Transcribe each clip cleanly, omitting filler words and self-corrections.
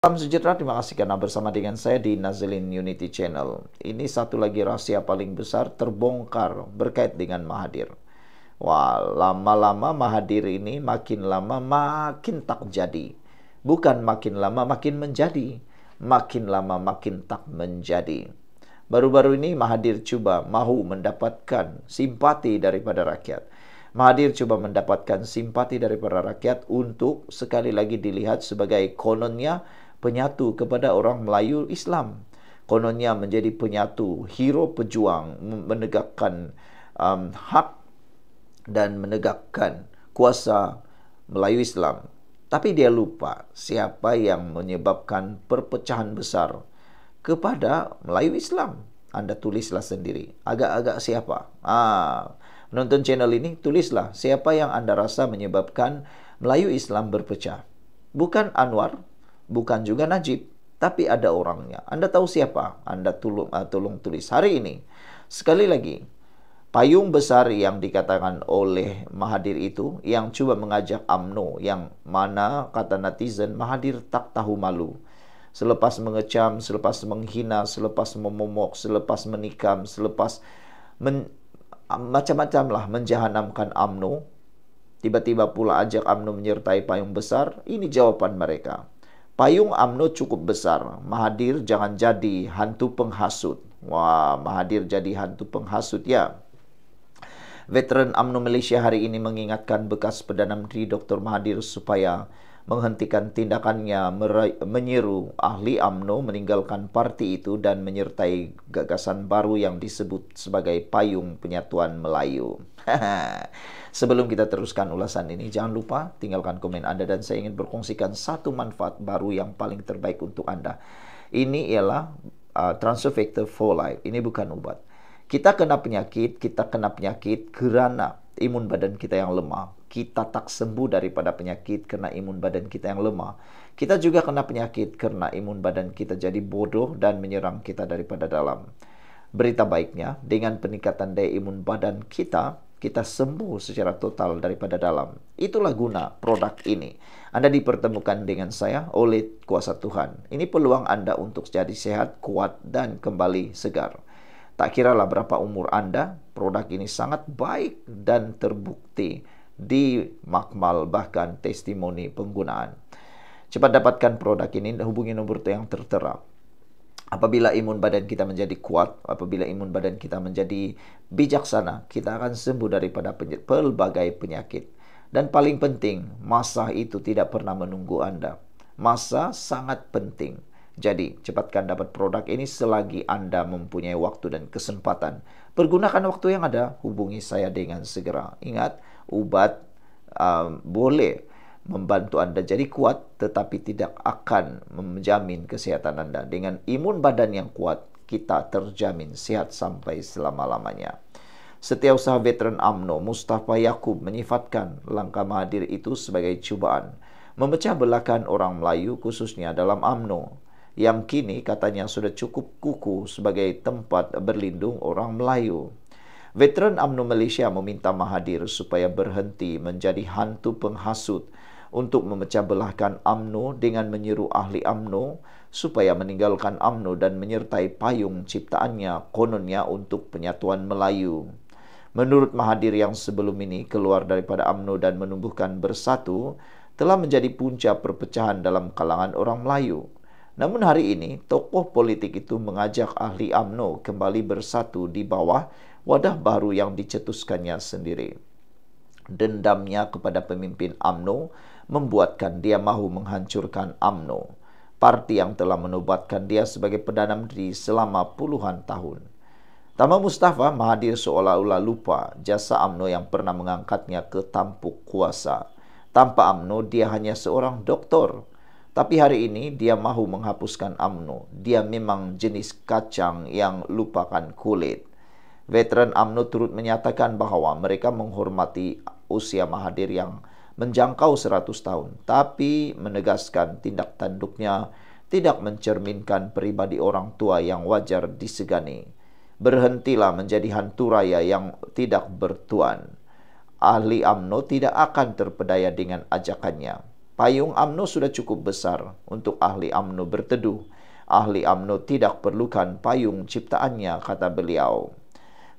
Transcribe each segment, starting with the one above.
Salam sejahtera, terima kasih karena bersama dengan saya di Nazilin Unity Channel. Ini satu lagi rahasia paling besar terbongkar berkait dengan Mahathir. Wah, lama-lama Mahathir ini makin lama makin tak jadi. Bukan makin lama makin menjadi. Makin lama makin tak menjadi. Baru-baru ini Mahathir coba mahu mendapatkan simpati daripada rakyat. Mahathir coba mendapatkan simpati daripada rakyat untuk sekali lagi dilihat sebagai kononnya penyatu kepada orang Melayu Islam. Kononnya menjadi penyatu, hero pejuang menegakkan hak dan menegakkan kuasa Melayu Islam. Tapi dia lupa siapa yang menyebabkan perpecahan besar kepada Melayu Islam. Anda tulislah sendiri. Agak-agak siapa? Menonton channel ini, tulislah siapa yang Anda rasa menyebabkan Melayu Islam berpecah. Bukan Anwar, bukan juga Najib, tapi ada orangnya. Anda tahu siapa? Anda tolong tulis hari ini. Sekali lagi, payung besar yang dikatakan oleh Mahathir itu yang cuba mengajak UMNO, yang mana kata netizen Mahathir tak tahu malu. Selepas mengecam, selepas menghina, selepas memomok, selepas menikam, selepas macam-macam lah menjahanamkan UMNO, tiba-tiba pula ajak UMNO menyertai payung besar. Ini jawaban mereka. Payung UMNO cukup besar. Mahathir jangan jadi hantu penghasut. Wah, Mahathir jadi hantu penghasut ya. Veteran UMNO Malaysia hari ini mengingatkan bekas Perdana Menteri Dr. Mahathir supaya menghentikan tindakannya menyeru ahli UMNO meninggalkan parti itu dan menyertai gagasan baru yang disebut sebagai Payung Penyatuan Melayu. Sebelum kita teruskan ulasan ini, jangan lupa tinggalkan komen Anda dan saya ingin berkongsikan satu manfaat baru yang paling terbaik untuk Anda. Ini ialah transfer factor for life. Ini bukan obat. Kita kena penyakit kerana imun badan kita yang lemah. Kita tak sembuh daripada penyakit kerana imun badan kita yang lemah. Kita juga kena penyakit kerana imun badan kita jadi bodoh dan menyerang kita daripada dalam. Berita baiknya, dengan peningkatan daya imun badan kita, kita sembuh secara total daripada dalam. Itulah guna produk ini. Anda dipertemukan dengan saya oleh kuasa Tuhan. Ini peluang Anda untuk jadi sehat, kuat dan kembali segar. Tak kiralah berapa umur Anda, produk ini sangat baik dan terbukti di makmal bahkan testimoni penggunaan. Cepat dapatkan produk ini, hubungi nombor yang tertera. Apabila imun badan kita menjadi kuat, apabila imun badan kita menjadi bijaksana, kita akan sembuh daripada pelbagai penyakit. Dan paling penting, masa itu tidak pernah menunggu Anda. Masa sangat penting. Jadi, cepatkan dapat produk ini selagi Anda mempunyai waktu dan kesempatan. Pergunakan waktu yang ada, hubungi saya dengan segera. Ingat, obat boleh membantu Anda jadi kuat, tetapi tidak akan menjamin kesihatan Anda. Dengan imun badan yang kuat, kita terjamin sehat sampai selama-lamanya. Setiausaha veteran UMNO, Mustafa Yaakob, menyifatkan langkah Mahathir itu sebagai cubaan memecah belahkan orang Melayu, khususnya dalam UMNO, yang kini katanya sudah cukup kukuh sebagai tempat berlindung orang Melayu. Veteran UMNO Malaysia meminta Mahathir supaya berhenti menjadi hantu penghasut untuk memecah belahkan UMNO dengan menyeru ahli UMNO supaya meninggalkan UMNO dan menyertai payung ciptaannya kononnya untuk penyatuan Melayu. Menurut Mahathir yang sebelum ini keluar daripada UMNO dan menumbuhkan Bersatu telah menjadi punca perpecahan dalam kalangan orang Melayu. Namun hari ini, tokoh politik itu mengajak ahli UMNO kembali bersatu di bawah wadah baru yang dicetuskannya sendiri. Dendamnya kepada pemimpin UMNO membuatkan dia mahu menghancurkan UMNO, parti yang telah menobatkan dia sebagai Perdana Menteri selama puluhan tahun. Tambah Mustafa, Mahathir seolah-olah lupa jasa UMNO yang pernah mengangkatnya ke tampuk kuasa. Tanpa UMNO, dia hanya seorang doktor. Tapi hari ini, dia mahu menghapuskan UMNO. Dia memang jenis kacang yang lupakan kulit. Veteran UMNO turut menyatakan bahawa mereka menghormati usia Mahathir yang menjangkau 100 tahun, tapi menegaskan tindak tanduknya tidak mencerminkan peribadi orang tua yang wajar disegani. Berhentilah menjadi hantu raya yang tidak bertuan. Ahli UMNO tidak akan terpedaya dengan ajakannya. Payung UMNO sudah cukup besar untuk ahli UMNO berteduh. Ahli UMNO tidak perlukan payung ciptaannya, kata beliau.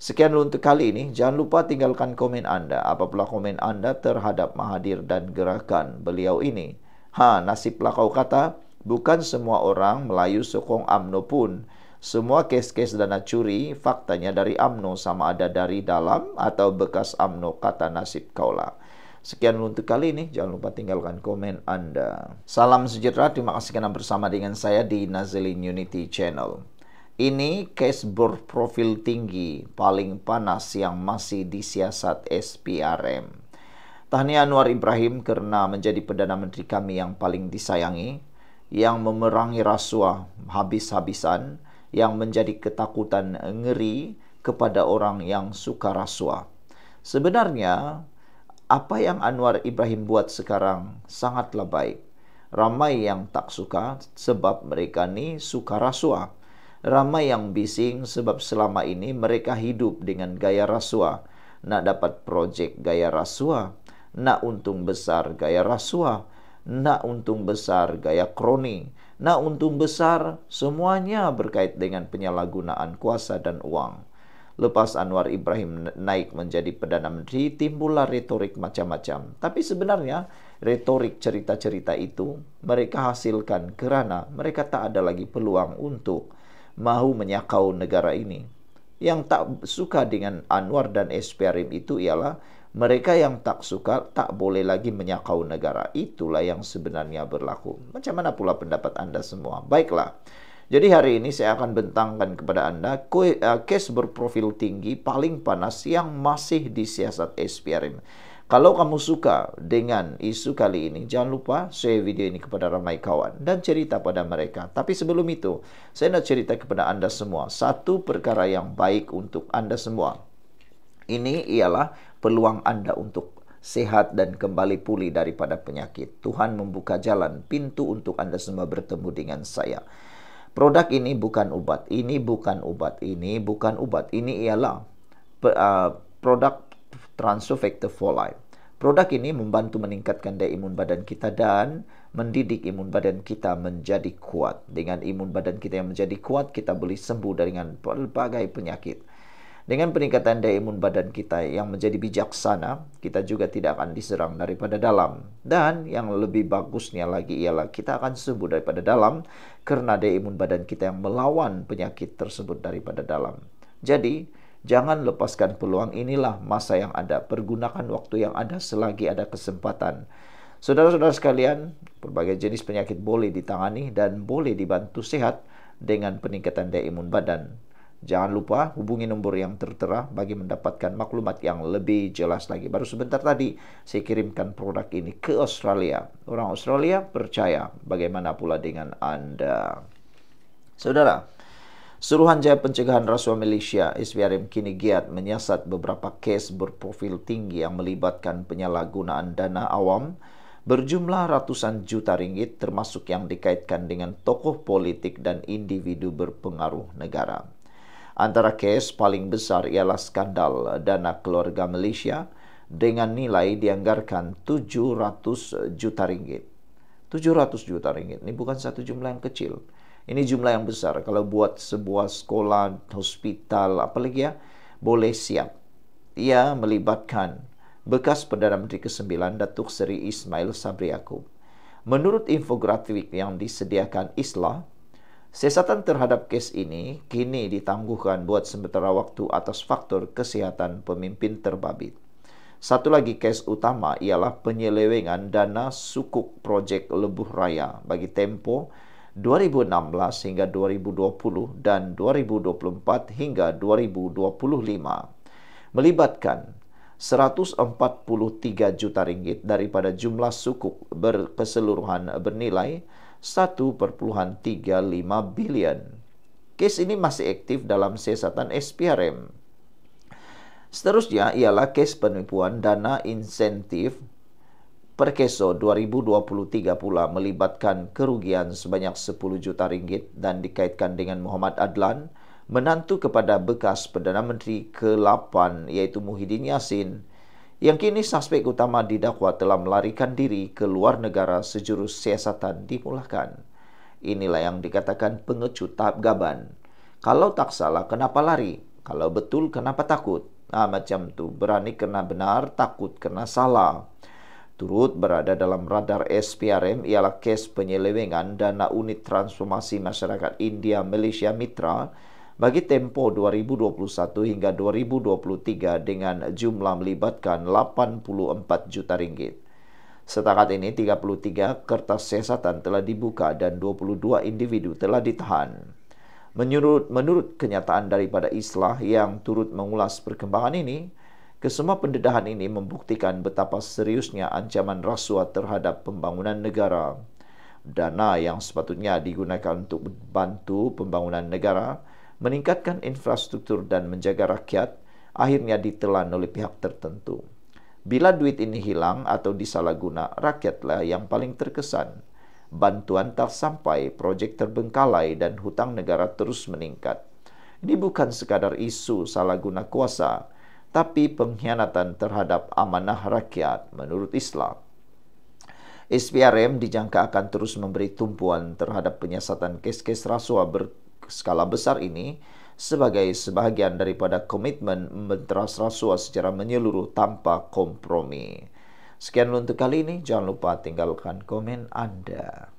Sekian dulu untuk kali ini. Jangan lupa tinggalkan komen Anda. Apabila komen Anda terhadap Mahathir dan gerakan beliau ini. Nasiblah kau kata, bukan semua orang Melayu sokong UMNO pun. Semua kes-kes dana curi faktanya dari UMNO, sama ada dari dalam atau bekas UMNO, kata nasib kaulah. Sekian untuk kali ini. Jangan lupa tinggalkan komen Anda. Salam sejahtera. Terima kasih karena bersama dengan saya di Nazilin Unity Channel. Ini case berprofil tinggi paling panas yang masih disiasat SPRM. Tahniah Anwar Ibrahim karena menjadi Perdana Menteri kami yang paling disayangi, yang memerangi rasuah habis-habisan, yang menjadi ketakutan ngeri kepada orang yang suka rasuah. Sebenarnya, apa yang Anwar Ibrahim buat sekarang sangatlah baik. Ramai yang tak suka sebab mereka ni suka rasuah. Ramai yang bising sebab selama ini mereka hidup dengan gaya rasuah. Nak dapat projek gaya rasuah, nak untung besar gaya rasuah, nak untung besar gaya kroni, nak untung besar, semuanya berkait dengan penyalahgunaan kuasa dan uang. Lepas Anwar Ibrahim naik menjadi Perdana Menteri, timbullah retorik macam-macam. Tapi sebenarnya retorik cerita-cerita itu mereka hasilkan kerana mereka tak ada lagi peluang untuk mahu menyakau negara ini. Yang tak suka dengan Anwar dan SPRM itu ialah mereka yang tak suka tak boleh lagi menyakau negara. Itulah yang sebenarnya berlaku. Macam mana pula pendapat Anda semua? Baiklah. Jadi hari ini saya akan bentangkan kepada Anda kes berprofil tinggi paling panas yang masih disiasat SPRM. Kalau kamu suka dengan isu kali ini, jangan lupa share video ini kepada ramai kawan dan cerita pada mereka. Tapi sebelum itu, saya nak cerita kepada Anda semua satu perkara yang baik untuk Anda semua. Ini ialah peluang Anda untuk sehat dan kembali pulih daripada penyakit. Tuhan membuka jalan, pintu untuk Anda semua bertemu dengan saya. Produk ini bukan ubat, ini bukan ubat, ini bukan ubat. Ini ialah produk Transofactor for Life. Produk ini membantu meningkatkan daya imun badan kita dan mendidik imun badan kita menjadi kuat. Dengan imun badan kita yang menjadi kuat, kita boleh sembuh dengan berbagai penyakit. Dengan peningkatan daya imun badan kita yang menjadi bijaksana, kita juga tidak akan diserang daripada dalam. Dan yang lebih bagusnya lagi ialah kita akan sembuh daripada dalam kerana daya imun badan kita yang melawan penyakit tersebut daripada dalam. Jadi, jangan lepaskan peluang. Inilah masa yang ada. Pergunakan waktu yang ada selagi ada kesempatan. Saudara-saudara sekalian, berbagai jenis penyakit boleh ditangani dan boleh dibantu sehat dengan peningkatan daya imun badan. Jangan lupa hubungi nombor yang tertera bagi mendapatkan maklumat yang lebih jelas lagi. Baru sebentar tadi saya kirimkan produk ini ke Australia. Orang Australia percaya, bagaimana pula dengan Anda. Saudara, Suruhanjaya Pencegahan Rasuah Malaysia SPRM kini giat menyiasat beberapa kes berprofil tinggi yang melibatkan penyalahgunaan dana awam berjumlah ratusan juta ringgit, termasuk yang dikaitkan dengan tokoh politik dan individu berpengaruh negara. Antara kes paling besar ialah skandal dana keluarga Malaysia dengan nilai dianggarkan 700 juta ringgit. 700 juta ringgit. Ini bukan satu jumlah yang kecil. Ini jumlah yang besar. Kalau buat sebuah sekolah, hospital, apalagi ya, boleh siap. Ia melibatkan bekas Perdana Menteri ke-9 Datuk Seri Ismail Sabri Yaakob. Menurut infografik yang disediakan Islah, siasatan terhadap kes ini kini ditangguhkan buat sementara waktu atas faktor kesihatan pemimpin terbabit. Satu lagi kes utama ialah penyelewengan dana sukuk projek Lebuh Raya bagi tempoh 2016 hingga 2020 dan 2024 hingga 2025. Melibatkan 143 juta ringgit daripada jumlah sukuk berkeseluruhan bernilai 1,35 bilion. Kes ini masih aktif dalam siasatan SPRM. Seterusnya ialah kes penipuan dana insentif Perkeso 2023 pula melibatkan kerugian sebanyak 10 juta ringgit dan dikaitkan dengan Muhammad Adlan, menantu kepada bekas Perdana Menteri ke-8 iaitu Muhyiddin Yassin, Yang kini suspek utama didakwa telah melarikan diri ke luar negara sejurus siasatan dimulakan. Inilah yang dikatakan pengecut tahap gaban. Kalau tak salah, kenapa lari? Kalau betul, kenapa takut? Macam tu. Berani kena benar, takut kena salah. Turut berada dalam radar SPRM ialah kes penyelewengan dana unit transformasi masyarakat India Malaysia Mitra bagi tempoh 2021 hingga 2023 dengan jumlah melibatkan 84 juta ringgit. Setakat ini 33 kertas siasatan telah dibuka dan 22 individu telah ditahan. Menurut kenyataan daripada Islah yang turut mengulas perkembangan ini, kesemua pendedahan ini membuktikan betapa seriusnya ancaman rasuah terhadap pembangunan negara. Dana yang sepatutnya digunakan untuk membantu pembangunan negara, meningkatkan infrastruktur dan menjaga rakyat, akhirnya ditelan oleh pihak tertentu. Bila duit ini hilang atau disalahguna, rakyatlah yang paling terkesan. Bantuan tak sampai, projek terbengkalai dan hutang negara terus meningkat. Ini bukan sekadar isu salah guna kuasa, tapi pengkhianatan terhadap amanah rakyat menurut Islam. SPRM dijangka akan terus memberi tumpuan terhadap penyiasatan kes-kes rasuah berskala besar ini sebagai sebahagian daripada komitmen memberantas rasuah secara menyeluruh tanpa kompromi. Sekian untuk kali ini, jangan lupa tinggalkan komen Anda.